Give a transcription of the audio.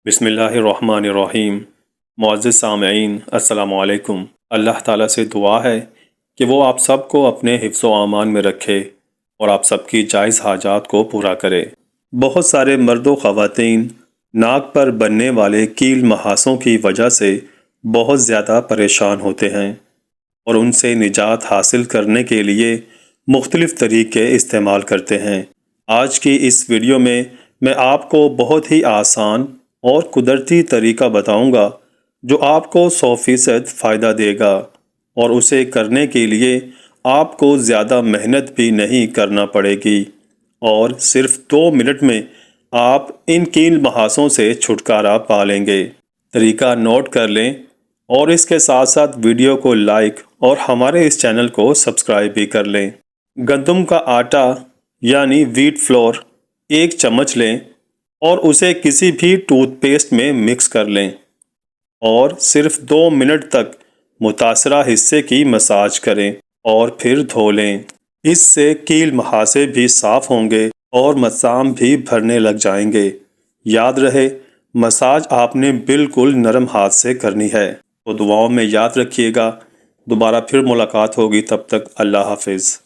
بسم اللہ الرحمن الرحیم۔ معزز سامعین السلام علیکم۔ اللہ تعالیٰ سے دعا ہے کہ وہ آپ سب کو اپنے حفظ و امان میں رکھے اور آپ سب کی جائز حاجات کو پورا کرے۔ بہت سارے مرد و خواتین ناک پر بننے والے کیل محاسوں کی وجہ سے بہت زیادہ پریشان ہوتے ہیں اور ان سے نجات حاصل کرنے کے لیے مختلف طریقے استعمال کرتے ہیں۔ آج کی اس ویڈیو میں آپ کو بہت ہی آسان اور قدرتی طریقہ بتاؤں گا جو آپ کو 100% فائدہ دے گا، اور اسے کرنے کے لیے آپ کو زیادہ محنت بھی نہیں کرنا پڑے گی اور صرف 2 منٹ میں آپ ان کیل محاسوں سے چھٹکارا پا لیں گے۔ طریقہ نوٹ کر لیں اور اس کے ساتھ ساتھ ویڈیو کو لائک اور ہمارے اس چینل کو سبسکرائب بھی کر لیں۔ گندم کا آٹا یعنی ویٹ فلور 1 چمچ لیں اور اسے کسی بھی ٹوتھ پیسٹ میں مکس کر لیں اور صرف 2 منٹ تک متاثرہ حصے کی مساج کریں اور پھر دھو لیں۔ اس سے کیل محاسے بھی صاف ہوں گے اور مسام بھی بھرنے لگ جائیں گے۔ یاد رہے، مساج آپ نے بالکل نرم ہاتھ سے کرنی ہے۔ تو دعاؤں میں یاد رکھیے گا۔ دوبارہ پھر ملاقات ہوگی، تب تک اللہ حافظ۔